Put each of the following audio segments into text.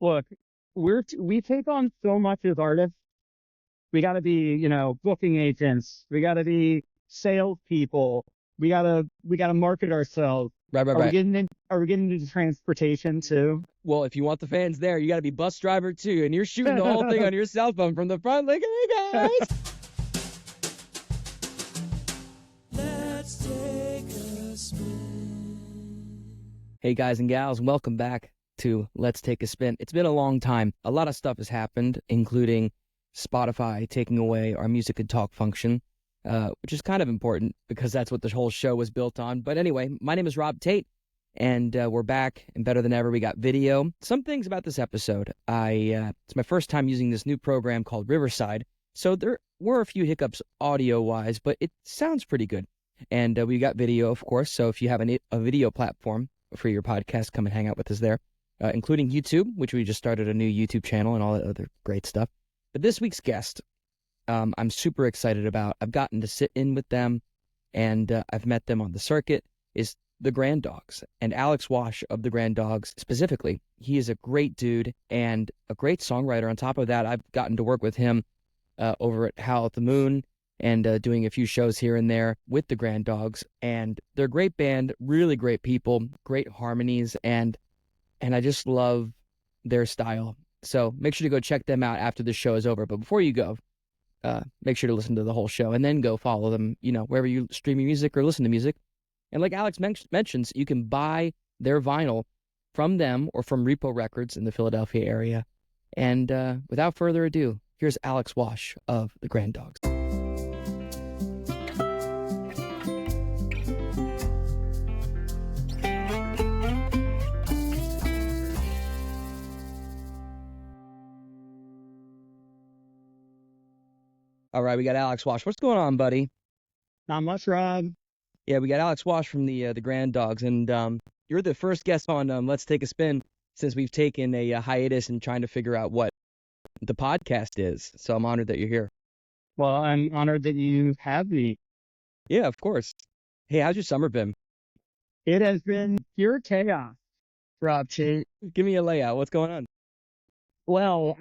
Look, we take on so much as artists. We got to be, booking agents. We got to be salespeople. We gotta market ourselves. Right, right, Are we right. getting in? Are we getting into transportation too? Well, if you want the fans there, you got to be bus driver too, and you're shooting the whole thing on your cell phone from the front, like, hey guys. Let's take a spin. Hey guys and gals, welcome back to Let's Take a Spin. It's been a long time. A lot of stuff has happened, including Spotify taking away our music and talk function, which is kind of important because that's what the whole show was built on. But anyway, my name is Rob Tait, and we're back and better than ever. We got video. Some things about this episode. It's my first time using this new program called Riverside, so there were a few hiccups audio-wise, but it sounds pretty good. And we got video, of course, so if you have a video platform for your podcast, come and hang out with us there, including YouTube, which we just started a new YouTube channel and all that other great stuff. But this week's guest, I'm super excited about. I've gotten to sit in with them, and I've met them on the circuit, is the Grand Dogs. And Alex Wash of the Grand Dogs specifically. He is a great dude and a great songwriter. On top of that, I've gotten to work with him over at Howl at the Moon and doing a few shows here and there with the Grand Dogs. And they're a great band, really great people, great harmonies, and I just love their style. So make sure to go check them out after the show is over. But before you go, make sure to listen to the whole show and then go follow them, wherever you stream your music or listen to music. And like Alex mentions, you can buy their vinyl from them or from Repo Records in the Philadelphia area. And without further ado, here's Alex Wash of the Grand Dogs. All right, we got Alex Wash. What's going on, buddy? Not much, Rob. Yeah, we got Alex Wash from the Grand Dogs, and you're the first guest on Let's Take a Spin since we've taken a hiatus and trying to figure out what the podcast is. So I'm honored that you're here. Well, I'm honored that you have me. Yeah, of course. Hey, how's your summer been? It has been pure chaos, Rob Tait. Give me a layout. What's going on? Well,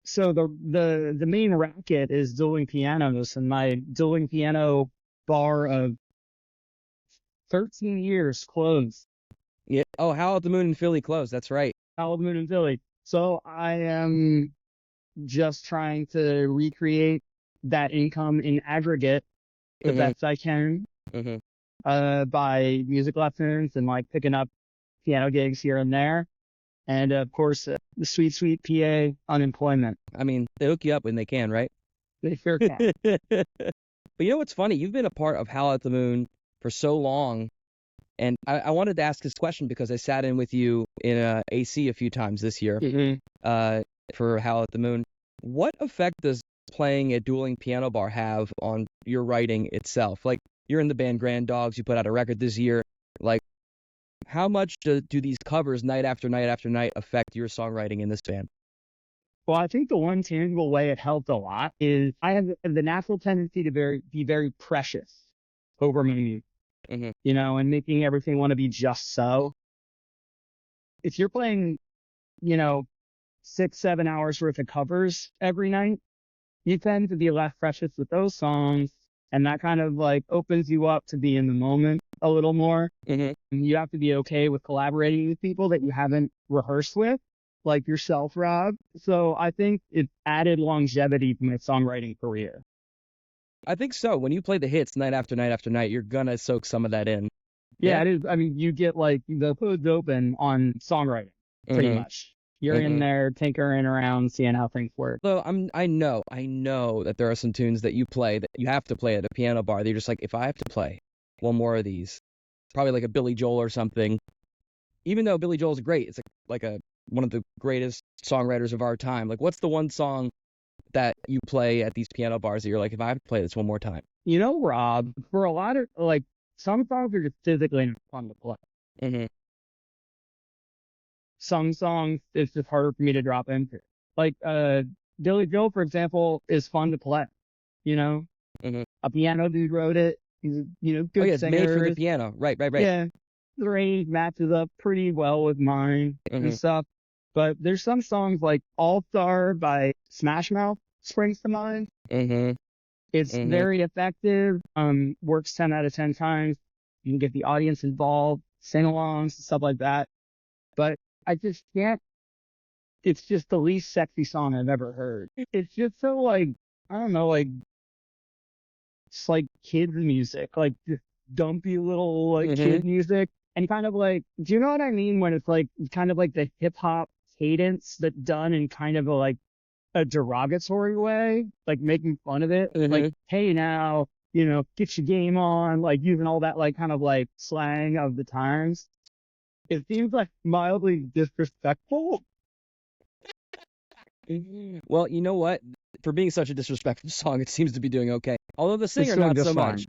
so the main racket is dueling pianos, and my dueling piano bar of 13 years closed. Yeah. Oh, Howl at the Moon in Philly closed. That's right. Howl at the Moon in Philly. So I am just trying to recreate that income in aggregate the best I can, by music lessons and like picking up piano gigs here and there. And of course, the sweet, sweet PA unemployment. I mean, they hook you up when they can, right? They sure can. But you know what's funny? You've been a part of Howl at the Moon for so long. And I wanted to ask this question because I sat in with you in AC a few times this year for Howl at the Moon. What effect does playing a dueling piano bar have on your writing itself? Like, you're in the band Grand Dogs. You put out a record this year. Like, how much do these covers night after night after night affect your songwriting in this band? Well, I think the one tangible way it helped a lot is I have the natural tendency to be very precious over my music, and making everything want to be just so. If you're playing, 6-7 hours worth of covers every night, you tend to be less precious with those songs, and that kind of like opens you up to be in the moment a little more. And you have to be okay with collaborating with people that you haven't rehearsed with, like yourself, Rob. So I think it added longevity to my songwriting career. I think so. When you play the hits night after night after night, you're gonna soak some of that in. Yeah, it is. I mean, you get like the hood's open on songwriting, pretty much. You're in there tinkering around, seeing how things work. So I know that there are some tunes that you play that you have to play at a piano bar. They're just like, if I have to play one more of these, probably like a Billy Joel or something. Even though Billy Joel's great, it's like one of the greatest songwriters of our time. Like, what's the one song that you play at these piano bars that you're like, if I have to play this one more time? Rob, for a lot of like some songs are just physically not fun to play. Some songs it's just harder for me to drop into. Like Billy Joel, for example, is fun to play. A piano dude wrote it. He's a good it's singer. made for the piano. Right. Yeah, the range matches up pretty well with mine and stuff. But there's some songs like All Star by Smash Mouth springs to mind. Mm-hmm. It's very effective. Works 10 out of 10 times. You can get the audience involved, sing-alongs, stuff like that. But I just can't. It's just the least sexy song I've ever heard. It's just so like, I don't know, like, it's like kids music, like just dumpy little like kid music. And kind of like, do you know what I mean when it's like kind of like the hip hop cadence but done in kind of a derogatory way, like making fun of it, like, hey now, get your game on, like using all that like kind of like slang of the times. It seems like mildly disrespectful. Well, you know what? For being such a disrespectful song, it seems to be doing okay. Although the singer, doing not just so fine. much.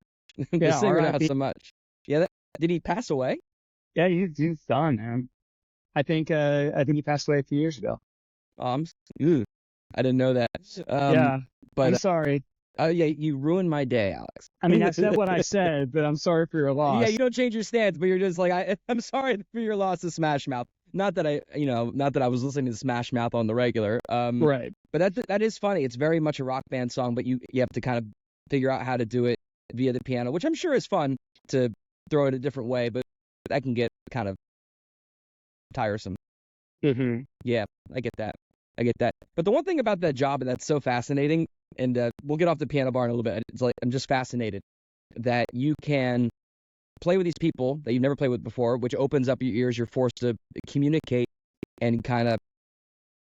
The Yeah, singer, not R.I.P. so much. Yeah, did he pass away? Yeah, he's done, man. I think he passed away a few years ago. Ew, I didn't know that. Yeah, But I'm sorry. yeah, you ruined my day, Alex. I mean, I said what I said, but I'm sorry for your loss. Yeah, you don't change your stance, but you're just like, I'm sorry for your loss to Smash Mouth. Not that I was listening to Smash Mouth on the regular. Right. But that is funny. It's very much a rock band song, but you have to kind of figure out how to do it via the piano, which I'm sure is fun to throw it a different way, but that can get kind of tiresome. Yeah, I get that. But the one thing about that job that's so fascinating, and we'll get off the piano bar in a little bit. It's like I'm just fascinated that you can play with these people that you've never played with before, which opens up your ears. You're forced to communicate and kind of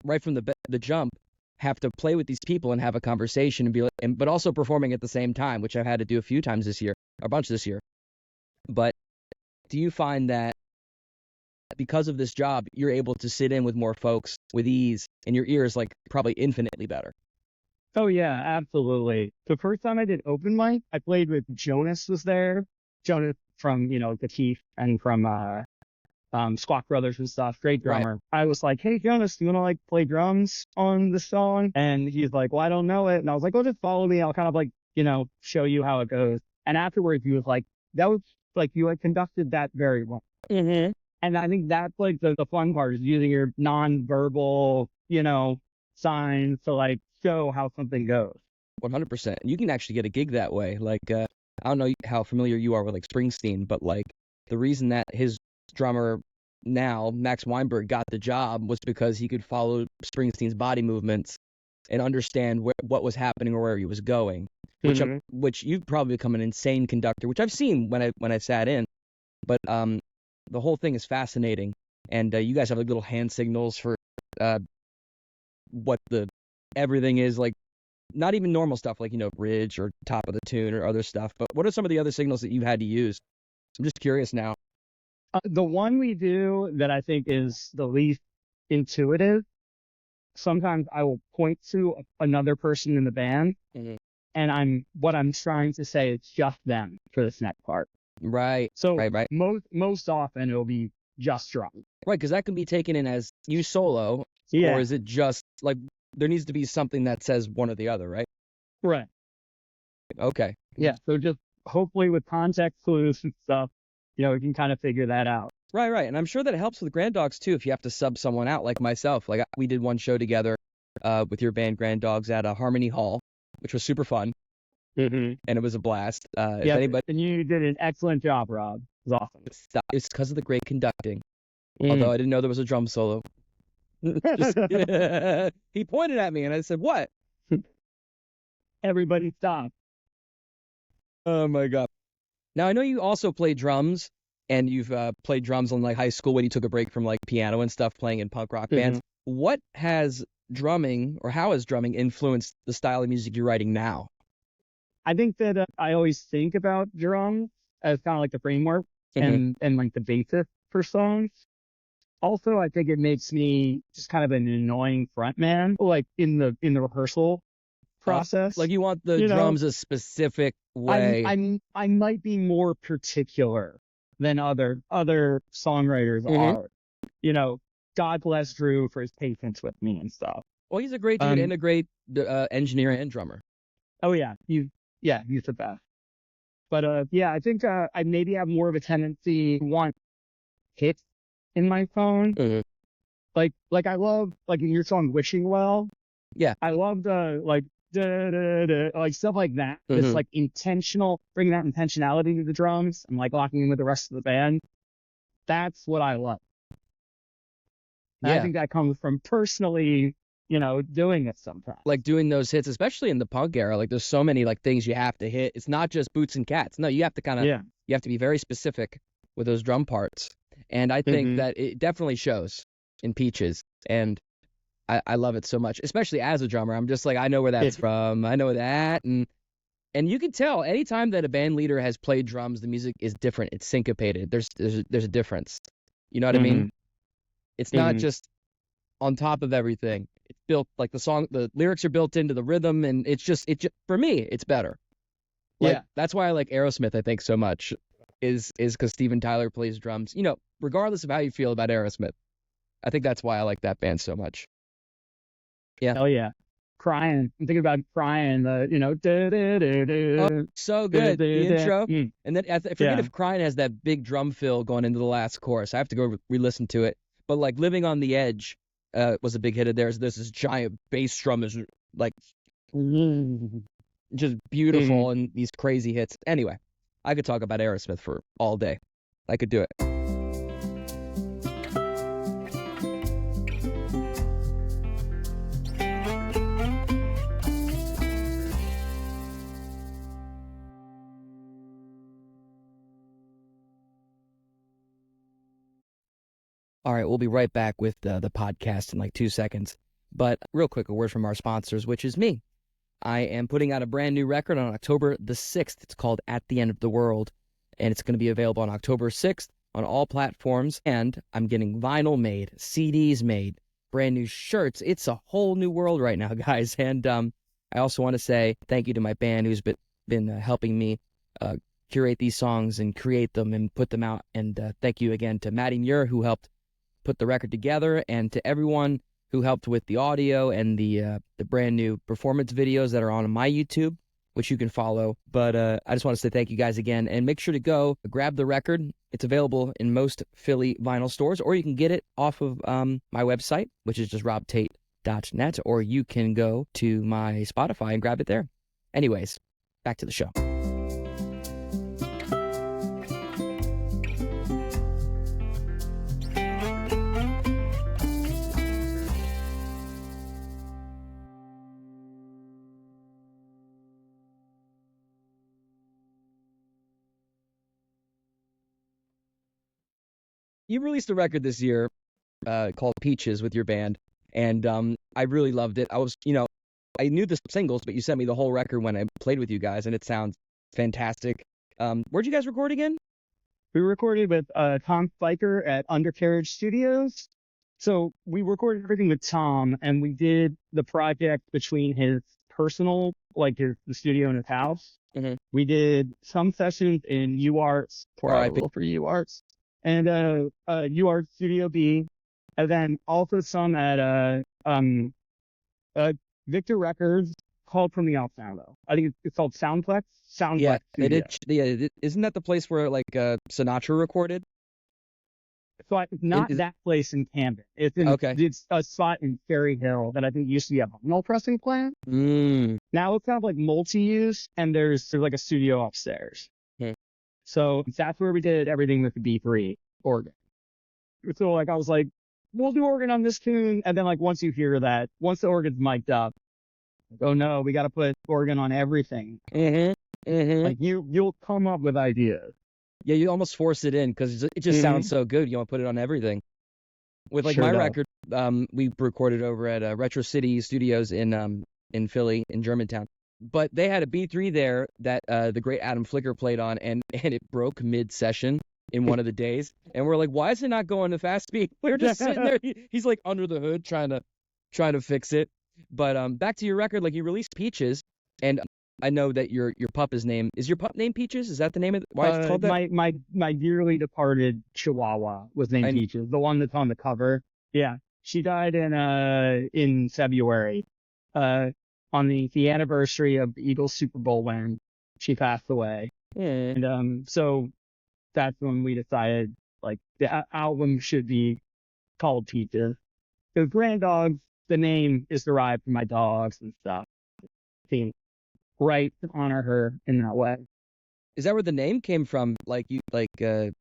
right from the jump have to play with these people and have a conversation and be like, but also performing at the same time, which I've had to do a few times this year, a bunch this year. But do you find that because of this job, you're able to sit in with more folks with ease, and your ears like probably infinitely better? Oh yeah, absolutely. The first time I did open mic, I played with Jonas was there. Jonas from, the Teeth and from Squawk Brothers and stuff. Great drummer. Right. I was like, hey Jonas, do you wanna like play drums on the song? And he's like, well, I don't know it. And I was like, well, just follow me. I'll kind of like, show you how it goes. And afterwards he was like, that was like you had conducted that very well. And I think that's like the fun part is using your nonverbal, signs to like show how something goes. 100%. You can actually get a gig that way. Like, I don't know how familiar you are with like Springsteen, but like the reason that his drummer now, Max Weinberg, got the job was because he could follow Springsteen's body movements and understand what was happening or where he was going. Which you've probably become an insane conductor, which I've seen when I sat in. But the whole thing is fascinating, and you guys have like little hand signals for what the everything is, like not even normal stuff like bridge or top of the tune or other stuff, but what are some of the other signals that you've had to use? I'm just curious now. The one we do that I think is the least intuitive, sometimes I will point to another person in the band, and what I'm trying to say is just them for this next part. Right. So right. most often it'll be just drum. Right, because that can be taken in as you solo, or is it just like there needs to be something that says one or the other, right? Right. Okay. Yeah. So just hopefully with context clues and stuff, we can kind of figure that out. Right. And I'm sure that it helps with Grand Dogs too if you have to sub someone out like myself. Like we did one show together with your band Grand Dogs at Harmony Hall, which was super fun. And it was a blast. And you did an excellent job, Rob. It was awesome. It's because of the great conducting. Although I didn't know there was a drum solo. He pointed at me and I said, what? Everybody stop. Oh my God. Now I know you also play drums, and you've played drums in like high school when you took a break from like piano and stuff, playing in punk rock bands. What has drumming, or how has drumming influenced the style of music you're writing now? I think that I always think about drums as kind of like the framework and like the basis for songs. Also, I think it makes me just kind of an annoying frontman, like in the rehearsal process. Like you want the drums a specific way. I might be more particular than other songwriters are. God bless Drew for his patience with me and stuff. Well, he's a great dude and a great engineer and drummer. Oh yeah, he's the best. But I think I maybe have more of a tendency to want hits in my phone. Like I love like in your song "Wishing Well." Yeah. I love the like da, da, da, like stuff like that. It's like intentional, bringing that intentionality to the drums and like locking in with the rest of the band. That's what I love. And I Yeah. think that comes from personally, doing it sometimes. Like doing those hits, especially in the punk era, like there's so many like things you have to hit. It's not just boots and cats. No, you have to Yeah. you have to be very specific with those drum parts. And I think that it definitely shows in Peaches. And I love it so much, especially as a drummer. I'm just like, I know where that's from. I know that. And you can tell anytime that a band leader has played drums, the music is different. It's syncopated. There's a difference. You know what I mean? It's not just on top of everything. It's built like the lyrics are built into the rhythm, and it just for me, it's better. Like, Yeah. that's why I like Aerosmith, I think, so much, is because Steven Tyler plays drums. Regardless of how you feel about Aerosmith, I think that's why I like that band so much. Yeah. Hell yeah. Crying. I'm thinking about Crying, Oh, so good. The intro. And then I forget Yeah. if Crying has that big drum fill going into the last chorus. I have to go re-listen to it. But like Living on the Edge was a big hit of theirs. There's this giant bass drum is like just beautiful and these crazy hits. Anyway, I could talk about Aerosmith for all day. I could do it. All right, we'll be right back with the podcast in like 2 seconds. But real quick, a word from our sponsors, which is me. I am putting out a brand new record on October the 6th. It's called At the End of the World, and it's going to be available on October 6th on all platforms. And I'm getting vinyl made, CDs made, brand new shirts. It's a whole new world right now, guys. And I also want to say thank you to my band who's been helping me curate these songs and create them and put them out. And thank you again to Maddie Muir, who helped put the record together, and to everyone who helped with the audio and the brand new performance videos that are on my YouTube, which you can follow. But I just want to say thank you guys again, and make sure to go grab the record. It's available in most Philly vinyl stores, or you can get it off of my website, which is just RobTait.net, or you can go to my Spotify and grab it there. Anyways, back to the show. You released a record this year called Peaches with your band, and I really loved it. I knew the singles, but you sent me the whole record when I played with you guys, and it sounds fantastic. Where'd you guys record again? We recorded with Tom Spiker at Undercarriage Studios. So we recorded everything with Tom, and we did the project between his personal, like the studio in his house. We did some sessions in UArts, for UArts, and UArts Studio B, and then also some at Victor Records, called From the Outside though. I think it's called Soundplex. Soundplex Studio. Isn't that the place where like Sinatra recorded? So it's not that place in Camden. It's a spot in Ferry Hill that I think used to be a vinyl pressing plant. Now it's kind of like multi-use, and there's like a studio upstairs. So that's where we did everything with the B3 organ. So like I was like, we'll do organ on this tune, and then like once you hear that, once the organ's mic'd up, like, oh no, we got to put organ on everything. Like you'll come up with ideas. Yeah, you almost force it in because it just sounds so good. You want to put it on everything. With like my record, we recorded over at Retro City Studios in Philly, in Germantown. But they had a B3 there that the great Adam Flicker played on, and it broke mid-session in one of the days. And we're like, why is it not going to fast speed? We're just sitting there. He's like under the hood trying to fix it. But back to your record, like you released Peaches, and I know that your pup name is your pup named Peaches. Is that the name of why it's called that? My dearly departed Chihuahua was named Peaches, the one that's on the cover. Yeah, she died in February, on the anniversary of the Eagles Super Bowl win. She passed away, and so that's when we decided like the album should be called Peaches. Because Grand Dogs, the name is derived from my dogs and stuff. Seems right to honor her in that way. Is that where the name came from? Like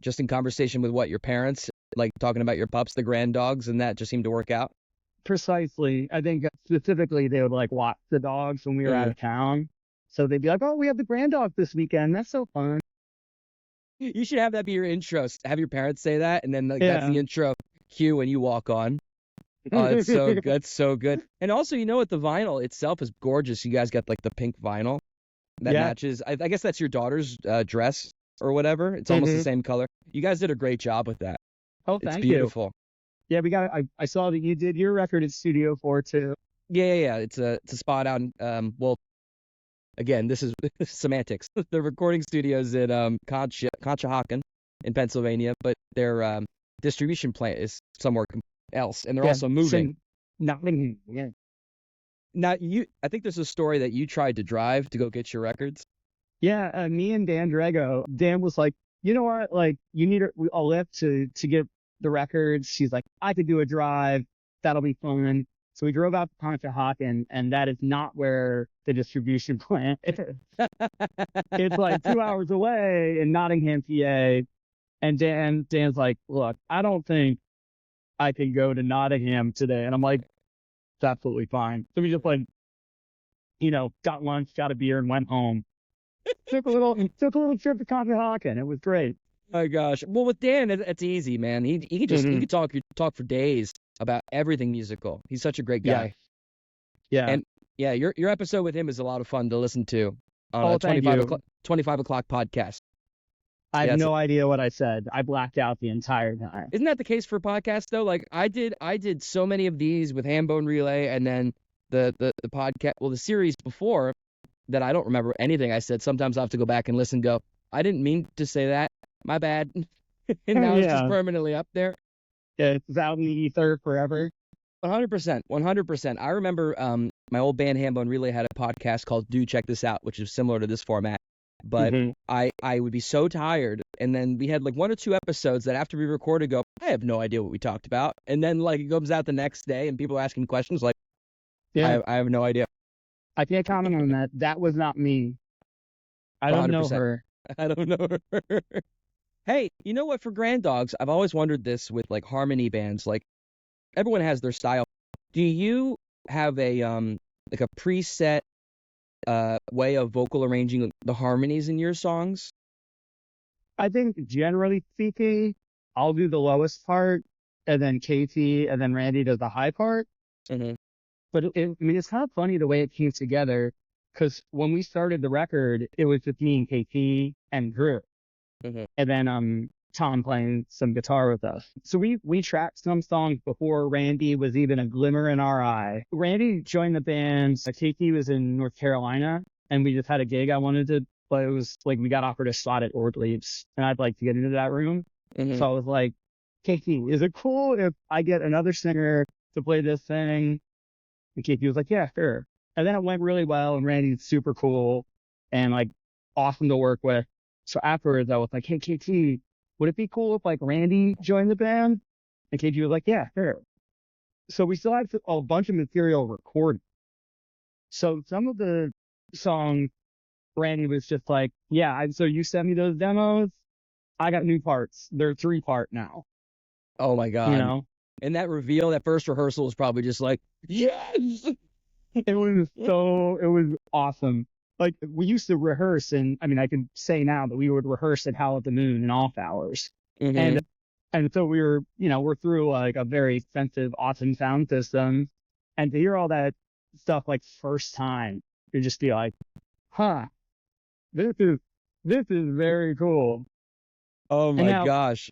just in conversation with what your parents, like talking about your pups, the grand dogs, and that just seemed to work out? Precisely. I think specifically they would like watch the dogs when we were out of town. So they'd be like, "Oh, we have the grand dog this weekend. That's so fun." You should have that be your intro. Have your parents say that, and then like that's Yeah. the intro cue when you walk on. Oh, it's so good. It's so good. And also, you know what? The vinyl itself is gorgeous. You guys got like the pink vinyl that Yeah. matches. I guess that's your daughter's dress or whatever. It's almost the same color. You guys did a great job with that. Oh, It's thank you. beautiful. Yeah, I saw that you did your record at Studio 4 too. Yeah. It's a spot out in, well, again, this is semantics. The recording studios at Conshohocken in Pennsylvania, but their distribution plant is somewhere else, and they're also moving. Nothing. Yeah. Now, I think there's a story that you tried to drive to go get your records. Yeah, me and Dan Drago. Dan was like, "You know what? Like, you need a lift to get the records." She's like, "I could do a drive. That'll be fun." So we drove out to Conshohocken, and that is not where the distribution plant is. It's like 2 hours away in Nottingham, PA. And Dan's like, "Look, I don't think I can go to Nottingham today." And I'm like, "It's absolutely fine." So we just like, got lunch, got a beer, and went home. Took a little trip to Conshohocken. It was great. Oh my gosh. Well, with Dan, it's easy, man. He could just he could talk for days about everything musical. He's such a great guy. Yeah. And yeah, your episode with him is a lot of fun to listen to on a thank 25 o'clock podcast. I have no idea what I said. I blacked out the entire time. Isn't that the case for podcasts though? Like I did so many of these with Hambone Relay, and then the podcast, well, the series before that I don't remember anything I said. Sometimes I have to go back and listen and go, I didn't mean to say that. My bad. And now it's just permanently up there. Yeah, it's out in the ether forever. 100%. 100%. I remember my old band Hambone Relay had a podcast called Do Check This Out, which is similar to this format. But I would be so tired, and then we had like 1 or 2 episodes that after we recorded go, I have no idea what we talked about. And then like it comes out the next day and people are asking questions like, I have no idea. I can't comment on that. That was not me. I don't know her. I don't know her. Hey, you know what? For Grand Dogs, I've always wondered this with like harmony bands. Like everyone has their style. Do you have a like a preset way of vocal arranging the harmonies in your songs? I think generally speaking, I'll do the lowest part, and then Katie, and then Randy does the high part. But it's kind of funny the way it came together, because when we started the record, it was just me and KT and Drew, and then Tom playing some guitar with us. So we tracked some songs before Randy was even a glimmer in our eye. Randy joined the band. KT was in North Carolina, and we just had a gig I wanted to, but it was like we got offered a slot at Ortlieb's, and I'd like to get into that room. So I was like, KT, is it cool if I get another singer to play this thing? And KT was like, yeah, sure. And then it went really well, and Randy's super cool and like awesome to work with. So afterwards, I was like, hey, KT, would it be cool if like Randy joined the band? And KT was like, yeah, sure. So we still had a bunch of material recorded. So some of the songs, Randy was just like, yeah, so you sent me those demos. I got new parts. They're 3-part now. Oh my God. You know? And that reveal, that first rehearsal was probably just like, yes! It was awesome. Like we used to rehearse, and I mean, I can say now that we would rehearse at Howl at the Moon in off hours. And so we were, we're through like a very expensive, awesome sound system. And to hear all that stuff like first time, you'd just be like, huh, this is very cool. Oh my gosh.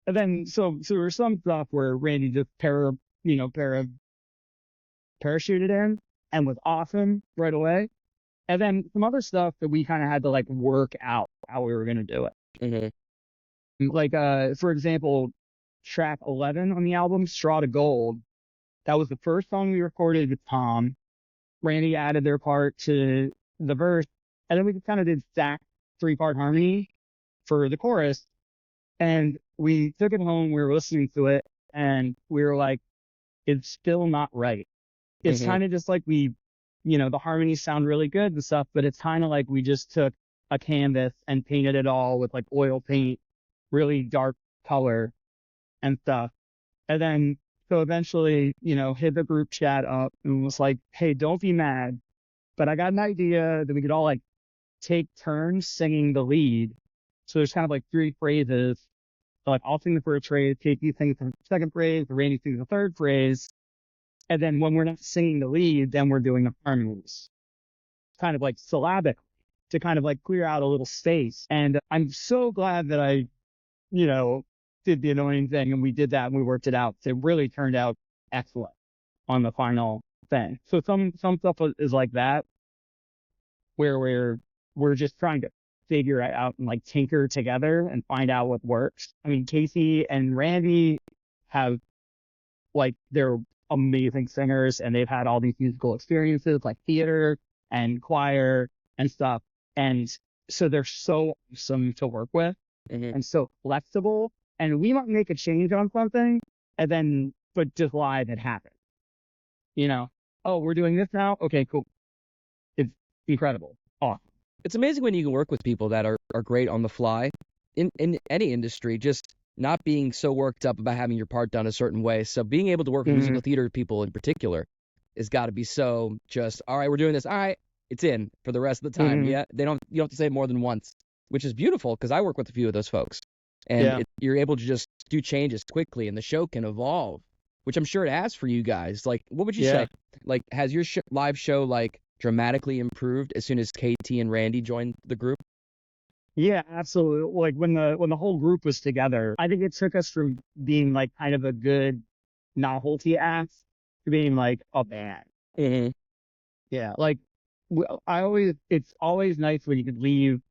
And then, so there was some stuff where Randy just parachuted in and was awesome right away. And then some other stuff that we kind of had to like work out how we were going to do it. Like, for example, track 11 on the album, Straw to Gold. That was the first song we recorded with Tom. Randy added their part to the verse. And then we kind of did stacked 3-part harmony for the chorus. And we took it home, we were listening to it, and we were like, it's still not right. It's Mhm. kind of just like the harmonies sound really good and stuff, but it's kind of like we just took a canvas and painted it all with like oil paint, really dark color and stuff. And then, so eventually, hit the group chat up and was like, hey, don't be mad, but I got an idea that we could all like take turns singing the lead. So there's kind of like three phrases. So, like, I'll sing the first phrase, Katie sings the second phrase, Randy sings the third phrase. And then when we're not singing the lead, then we're doing the harmonies, kind of like syllabic, to kind of like clear out a little space. And I'm so glad that I, you know, did the annoying thing and we did that and we worked it out. It really turned out excellent on the final thing. So some stuff is like that, where we're just trying to figure it out and like tinker together and find out what works. I mean, Casey and Randy have, like, they're amazing singers and they've had all these musical experiences like theater and choir and stuff. And so they're so awesome to work with and so flexible. And we might make a change on something and then, but just live it happens. Oh, we're doing this now? Okay, cool. It's incredible. Awesome. It's amazing when you can work with people that are great on the fly in any industry, just not being so worked up about having your part done a certain way. So being able to work with musical theater people in particular has got to be so just, all right, we're doing this. All right, it's in for the rest of the time. Yeah, you don't have to say it more than once, which is beautiful because I work with a few of those folks. And you're able to just do changes quickly and the show can evolve, which I'm sure it has for you guys. Like, what would you say? Like, has your live show, like, dramatically improved as soon as KT and Randy joined the group? Yeah, absolutely. Like when the whole group was together, I think it took us from being like kind of a good novelty act to being like a band. Yeah, like it's always nice when you could leave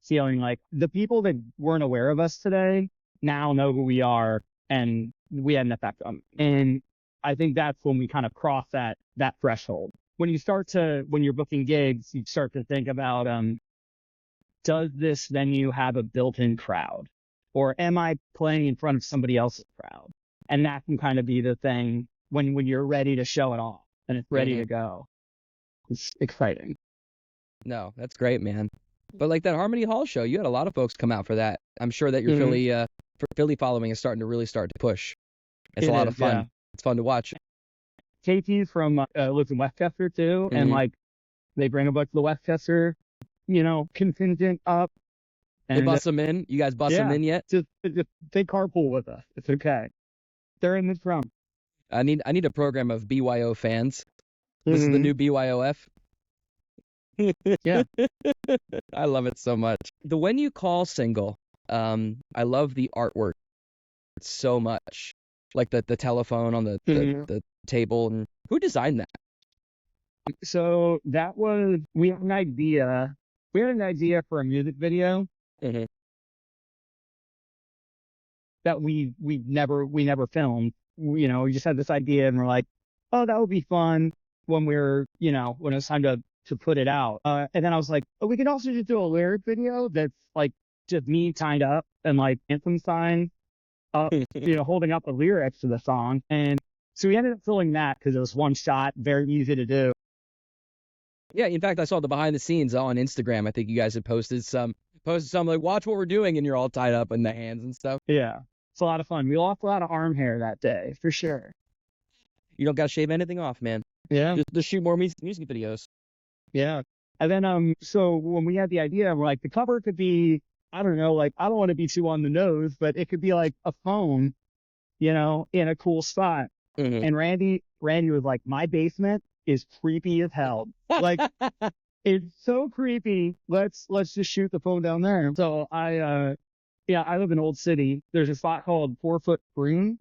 feeling like the people that weren't aware of us today now know who we are and we had an effect on them. And I think that's when we kind of cross that threshold. When you're booking gigs, you start to think about, does this venue have a built-in crowd? Or am I playing in front of somebody else's crowd? And that can kind of be the thing when you're ready to show it off and it's ready to go. It's exciting. No, that's great, man. But like that Harmony Hall show, you had a lot of folks come out for that. I'm sure that your Philly following is starting to push. It's a lot of fun. Yeah. It's fun to watch. KT's from lives in Westchester too, and like they bring a bunch of the Westchester, contingent up. And they bust them in. You guys bust them in yet? Just they carpool with us. It's okay. They're in this room. I need a program of BYO fans. This is the new BYOF. Yeah. I love it so much. The When You Call single, I love the artwork so much. Like the telephone on the table. And who designed that? So that was, we had an idea for a music video that we never filmed. We just had this idea and we're like, oh, that would be fun when when it was time to put it out. And then I was like, oh, we could also just do a lyric video that's like just me tied up and like anthem sign up, holding up the lyrics to the song. And so we ended up filming that because it was one shot, very easy to do. Yeah, in fact, I saw the behind the scenes on Instagram. I think you guys had posted some like, watch what we're doing, and you're all tied up in the hands and stuff. Yeah, it's a lot of fun. We lost a lot of arm hair that day, for sure. You don't got to shave anything off, man. Yeah. Just shoot more music videos. Yeah. And then, so when we had the idea, we're like, the cover could be, I don't know, like, I don't want to be too on the nose, but it could be like a phone, in a cool spot. And Randy was like, my basement is creepy as hell. Like, it's so creepy. Let's just shoot the phone down there. So I live in Old City. There's a spot called 4 Foot Green.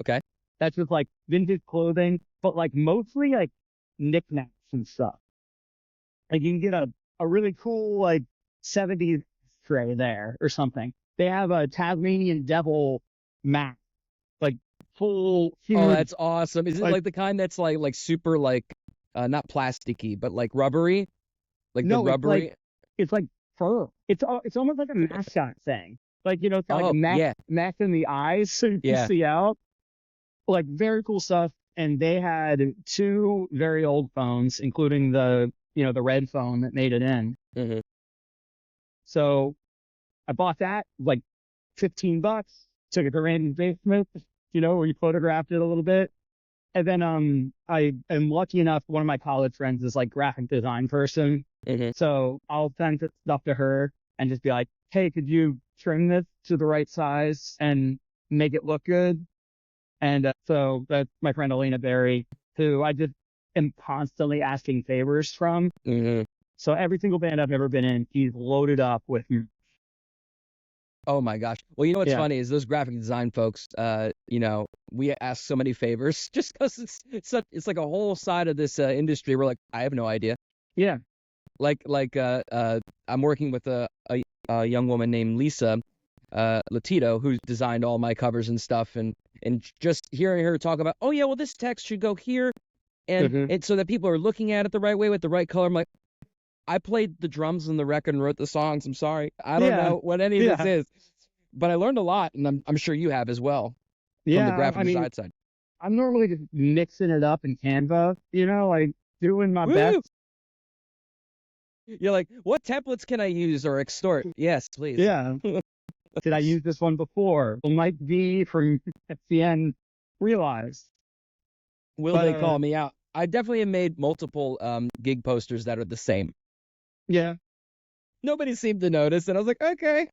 Okay. That's just like vintage clothing, but like mostly like knickknacks and stuff. Like you can get a really cool like 70s tray there or something. They have a Tasmanian devil mat, like full. Huge, oh, that's awesome. Is it like the kind that's like super like not plasticky, but like rubbery? Like no, the rubbery? It's like fur. It's almost like a mascot thing. Like, it's got like a mask in the eyes so you can see out. Like very cool stuff. and they had two very old phones, including the red phone that made it in. Mm-hmm. So I bought that like $15, took it to Randy's basement, where he photographed it a little bit. And then I am lucky enough, one of my college friends is like graphic design person. Mm-hmm. So I'll send stuff to her and just be like, hey, could you trim this to the right size and make it look good? And so that's my friend Elena Berry, who I just am constantly asking favors from. Mm-hmm. So every single band I've ever been in, he's loaded up with. Oh my gosh. Well, you know what's Yeah. funny is those graphic design folks, we ask so many favors just because it's like a whole side of this industry. We're like, I have no idea. Yeah. Like I'm working with a young woman named Lisa Latito, who designed all my covers and stuff, and just hearing her talk about, oh yeah, well this text should go here, and so that people are looking at it the right way with the right color. I'm like, I played the drums on the record and wrote the songs. I'm sorry, I don't know what any of this is, but I learned a lot, and I'm sure you have as well from the graphic design side. I'm normally just mixing it up in Canva, like doing my best. You're like, what templates can I use or extort? Yes, please. Yeah. Did I use this one before? Well, Mike V from FCN realized. Will they call me out? I definitely have made multiple gig posters that are the same. Yeah. Nobody seemed to notice, and I was like, okay.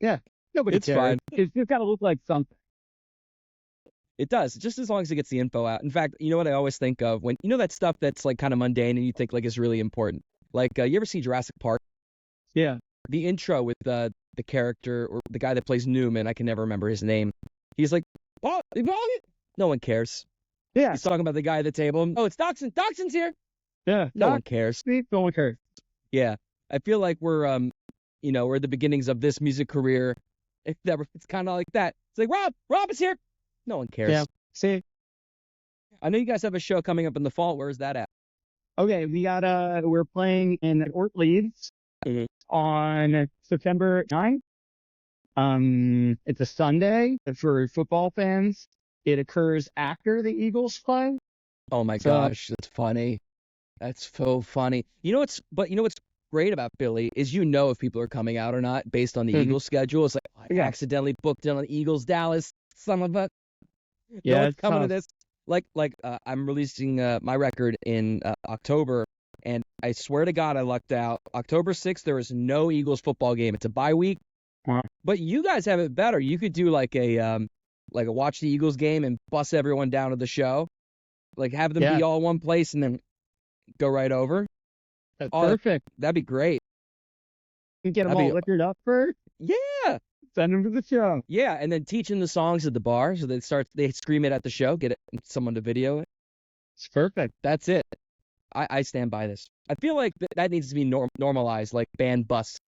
Yeah. Nobody it's cares. Fine. It's just got to look like something. It does, just as long as it gets the info out. In fact, you know what I always think of when that stuff that's like kind of mundane and you think like is really important. Like, you ever see Jurassic Park? Yeah. The intro with the character or the guy that plays Newman, I can never remember his name. He's like, oh, no one cares. Yeah. He's talking about the guy at the table. Oh, it's Dachshund. Dachshund's here. Yeah. No one cares. No one cares. Yeah. I feel like we're at the beginnings of this music career. It's kind of like that. It's like, Rob is here. No one cares. Yeah. See? I know you guys have a show coming up in the fall. Where's that at? Okay, we're playing in Fort Leeds on September 9th. It's a Sunday for football fans. It occurs after the Eagles play. Oh my gosh, that's funny. That's so funny. You know what's great about Billy is if people are coming out or not based on the Eagles schedule. It's like, I accidentally booked in on Eagles Dallas. Some of it. Yeah, no one's coming to this. Like I'm releasing my record in October, and I swear to God I lucked out. October 6th, there is no Eagles football game. It's a bye week. But you guys have it better. You could do like a watch the Eagles game and bus everyone down to the show. Like have them be all in one place and then go right over. That's perfect. That'd be great. You get them all liquored up first? Yeah. Send them to the show. Yeah, and then teaching the songs at the bar, so they scream it at the show, get someone to video it. It's perfect. That's it. I stand by this. I feel like that needs to be normalized, like band bus.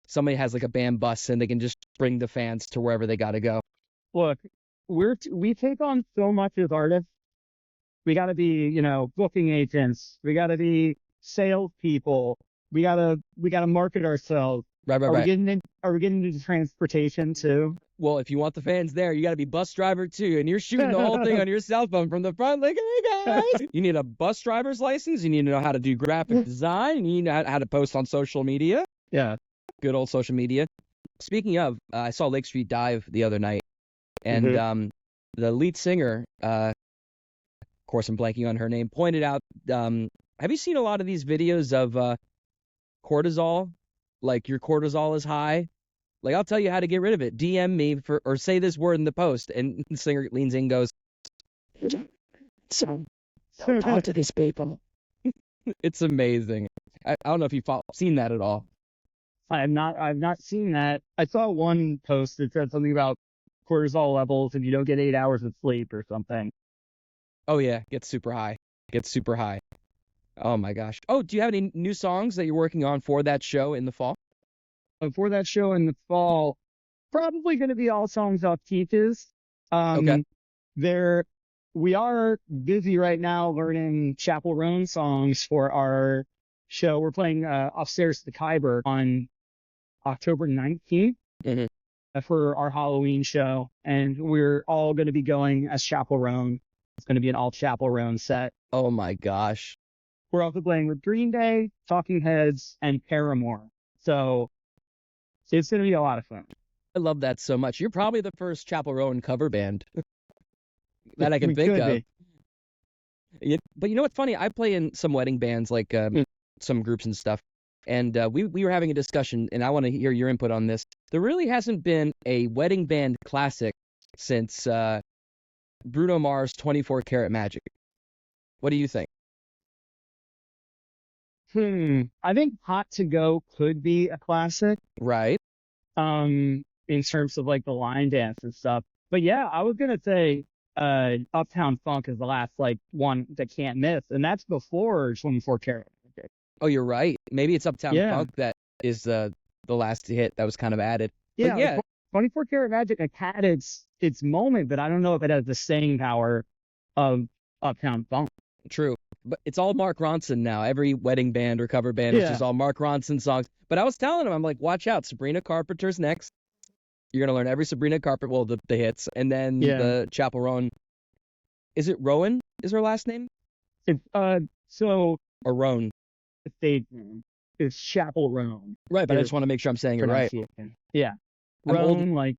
Somebody has like a band bus, and they can just bring the fans to wherever they got to go. Look, we take on so much as artists. We got to be, booking agents. We got to be salespeople. We gotta market ourselves. Right. Are we getting into transportation too? Well, if you want the fans there, you got to be bus driver too, and you're shooting the whole thing on your cell phone from the front, like, hey guys. You need a bus driver's license. You need to know how to do graphic design. You need to know how to post on social media. Yeah. Good old social media. Speaking of, I saw Lake Street Dive the other night, and the lead singer, of course I'm blanking on her name, pointed out, have you seen a lot of these videos of cortisol? Like your cortisol is high? Like, I'll tell you how to get rid of it. DM me or say this word in the post. And the singer leans in and goes, so don't talk to these people. It's amazing. I don't know if you've seen that at all. I've not seen that. I saw one post that said something about cortisol levels if you don't get 8 hours of sleep or something. Oh yeah, gets super high. Oh my gosh. Oh, do you have any new songs that you're working on for that show in the fall? For that show in the fall, probably going to be all songs off Teach's. Okay. We are busy right now learning Chapel Roan songs for our show. We're playing upstairs at the Khyber on October 19th for our Halloween show, and we're all going to be going as Chapel Roan. It's going to be an all Chapel Roan set. Oh my gosh. We're also playing with Green Day, Talking Heads, and Paramore. So it's going to be a lot of fun. I love that so much. You're probably the first Chapel Roan cover band that I can We think could of. be. But you know what's funny? I play in some wedding bands, like some groups and stuff. And we were having a discussion, and I want to hear your input on this. There really hasn't been a wedding band classic since Bruno Mars' 24 Karat Magic. What do you think? I think Hot to Go could be a classic. Right. In terms of like the line dance and stuff. But yeah, I was gonna say Uptown Funk is the last like one that can't miss, and that's before 24 Karat. Oh, you're right. Maybe it's Uptown Yeah. Funk that is the last hit that was kind of added. Yeah, But yeah, like 24 Karat Magic like, had its moment, but I don't know if it has the staying power of Uptown Funk. true. But it's all Mark Ronson now. Every wedding band or cover band is Yeah. just all Mark Ronson songs. But I was telling him, I'm like, watch out, Sabrina Carpenter's next. You're gonna learn every Sabrina Carpenter, well, the hits, and then the Chapel Roan. Is it Rowan? Is her last name? It's so Or Roan? the stage name is Chapel Roan. Right, but I just want to make sure I'm saying it right. Pronunciation. Yeah, I'm old- Roan, like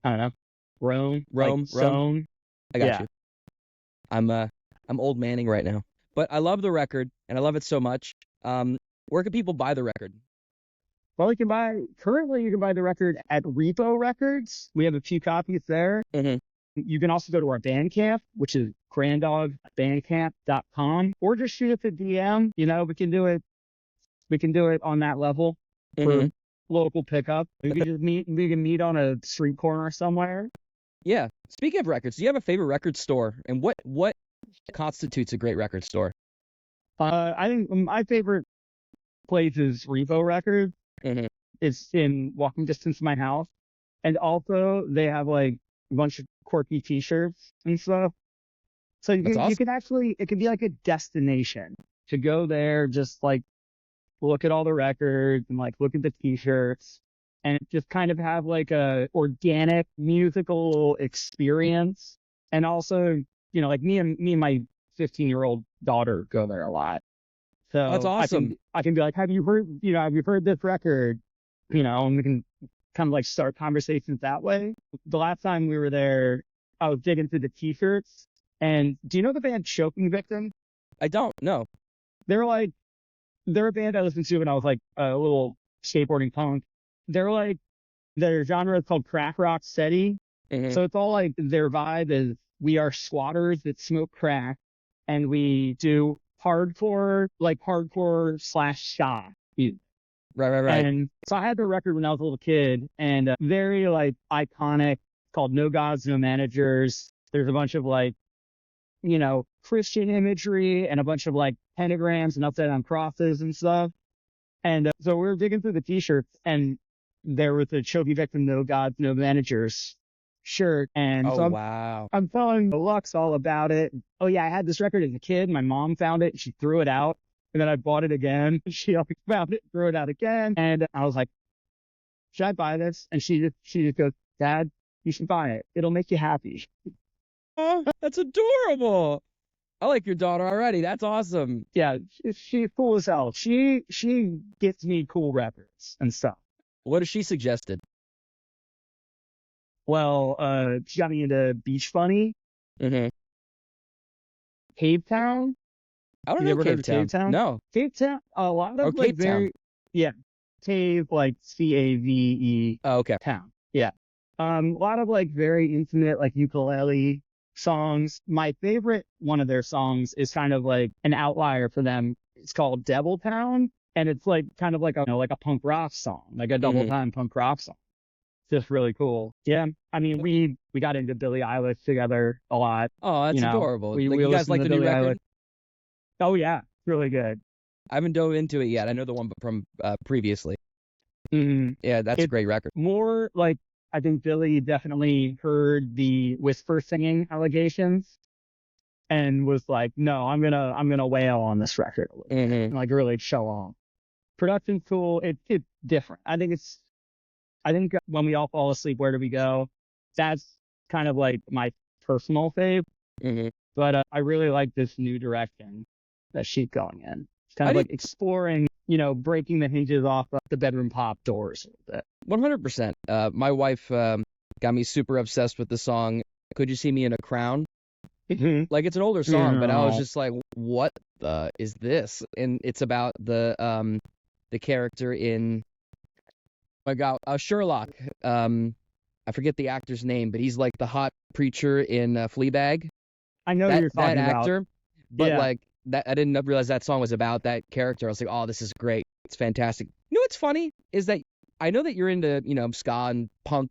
I don't know, Roan, Rome, like Sown. I got Yeah. you. I'm old manning right now, but I love the record and I love it so much. Where can people buy the record? Well, currently you can buy the record at Repo Records. We have a few copies there. Mhm. You can also go to our Bandcamp, which is granddog.bandcamp.com, or just shoot us a DM. You know, we can do it on that level for Mhm. local pickup. We can meet on a street corner somewhere. Yeah. Speaking of records, do you have a favorite record store? And what constitutes a great record store? I think my favorite place is Repo Records. Mhm. It's in walking distance of my house. And also they have like a bunch of quirky t-shirts and stuff. So That's you awesome. can actually, it can be like a destination to go there, just like look at all the records and like look at the t-shirts and just kind of have like a organic musical experience. And also, you know, like me and my 15-year-old daughter go there a lot. So That's awesome. I can be like, have you heard this record? You know, and we can kind of like start conversations that way. The last time we were there, I was digging through the t-shirts. And do you know the band Choking Victim? I don't know. They're a band I listened to when I was like a little skateboarding punk. Their genre is called crack rock steady. Mhm. So it's all like their vibe is we are squatters that smoke crack and we do hardcore / ska music. Right. And so I had the record when I was a little kid and very like iconic, called No Gods, No Managers. There's a bunch of like, you know, Christian imagery and a bunch of like pentagrams and upside down crosses and stuff. And so we were digging through the t-shirts and there was a Choking Victim No Gods, No Managers shirt. And Oh, so wow. I'm telling Lux all about it. Oh yeah, I had this record as a kid. My mom found it. She threw it out. And then I bought it again. She found it, threw it out again. And I was like, should I buy this? And she just goes, Dad, you should buy it. It'll make you happy. Oh, that's adorable. I like your daughter already. That's awesome. Yeah, she's cool as hell. She gets me cool records and stuff. What has she suggested? Well, she got me into Beach Bunny, Mm-hmm. Cave Town. I don't You know ever heard of Cave Cave Town? No. Cave Town, a lot of Oh, like Cape Town. Cave, like Cave Oh, okay. Town. Yeah. A lot of like very intimate, like ukulele songs. My favorite one of their songs is kind of like an outlier for them. It's called Devil Town. And it's like kind of like a punk rock song, like a double time punk rock song. Just really cool. Yeah. I mean, we got into Billie Eilish together a lot. Oh, that's You know, adorable. we Like, you guys listened like to the new Billie record? Oh yeah. Really good. I haven't dove into it yet. I know the one from previously. Mm-hmm. Yeah, that's a It- great record. More like, I think Billy definitely heard the whisper singing allegations and was like, no, I'm gonna wail on this record a little bit, Mm-hmm. and like really show off. Production's cool. It's different. I think When We All Fall Asleep, Where Do We Go? That's kind of like my personal fave. Mm-hmm. But I really like this new direction that she's going in. It's kind I of did- like exploring, breaking the hinges off of the bedroom pop doors a little bit. 100%. My wife got me super obsessed with the song "Could You See Me in a Crown." Mhm. Like, it's an older song, but I was No. just like, "What the is this?" And it's about the character in, my God, Sherlock. I forget the actor's name, but he's like the hot preacher in Fleabag. I know who That you're that talking about. actor, but Yeah. like that, I didn't realize that song was about that character. I was like, "Oh, this is great. It's fantastic." You know what's funny is that I know that you're into ska and punk.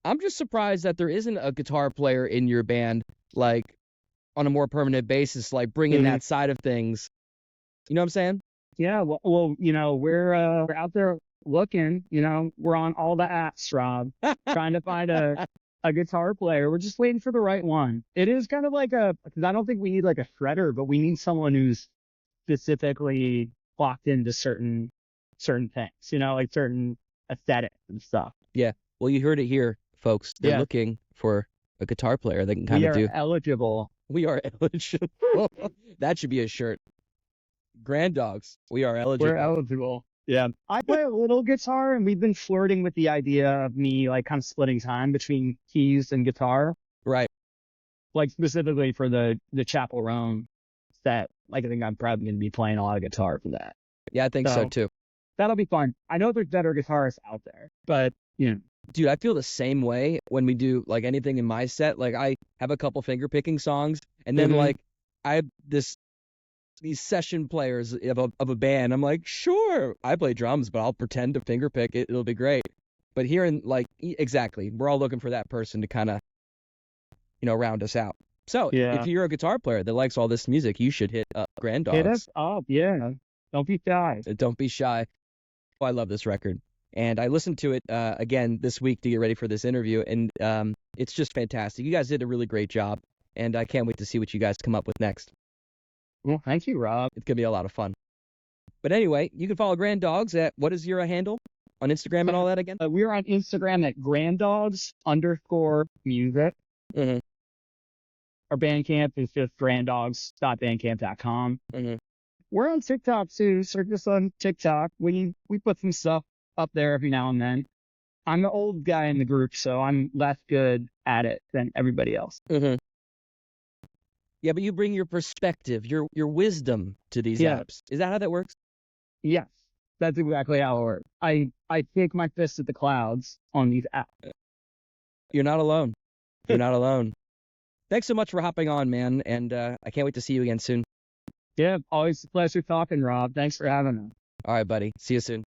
I'm just surprised that there isn't a guitar player in your band, like on a more permanent basis, like bringing Mhm. that side of things. You know what I'm saying? Yeah. Well, we're out there looking. We're on all the apps, Rob, trying to find a guitar player. We're just waiting for the right one. It is kind of like because I don't think we need like a shredder, but we need someone who's specifically locked into certain things, like certain aesthetics and stuff. Yeah. Well, you heard it here, folks. They're Yeah, looking for a guitar player that can kind we of are do. eligible. We are eligible. That should be a shirt. Grand Dogs. We are We're eligible. eligible. Yeah. I play a little guitar, and we've been flirting with the idea of me like kind of splitting time between keys and guitar, Right. like specifically for the Chapel Roan set. Like I think I'm probably going to be playing a lot of guitar for that. Yeah, I think so So too. that'll be fun. I know there's better guitarists out there, but Dude, I feel the same way when we do like anything in my set. Like, I have a couple finger picking songs, and then Mhm. like I have these session players of a band. I'm like, sure, I play drums, but I'll pretend to finger pick it. It'll be great. But here in exactly, we're all looking for that person to kind of round us out. So Yeah. if you're a guitar player that likes all this music, you should hit up Grand Hit us Dogs. up. Yeah. Don't be shy. Don't be shy. Oh, I love this record. And I listened to it again this week to get ready for this interview, and it's just fantastic. You guys did a really great job, and I can't wait to see what you guys come up with next. Well, thank you, Rob. It's going to be a lot of fun. But anyway, you can follow Grand Dogs at, what is your handle on Instagram and all that again? We're on Instagram at granddogs_music. Mm-hmm. Our Bandcamp is just granddogs.bandcamp.com. Mm-hmm. We're on TikTok too. Search us on TikTok. We put some stuff up there every now and then. I'm the old guy in the group, so I'm less good at it than everybody else. Mm-hmm. Yeah, but you bring your perspective, your wisdom to these Yeah. apps. Is that how that works? Yes, that's exactly how it works. I take my fist at the clouds on these apps. You're not alone. You're not alone. Thanks so much for hopping on, man, and I can't wait to see you again soon. Yeah, always a pleasure talking, Rob. Thanks for having us. All right, buddy. See you soon.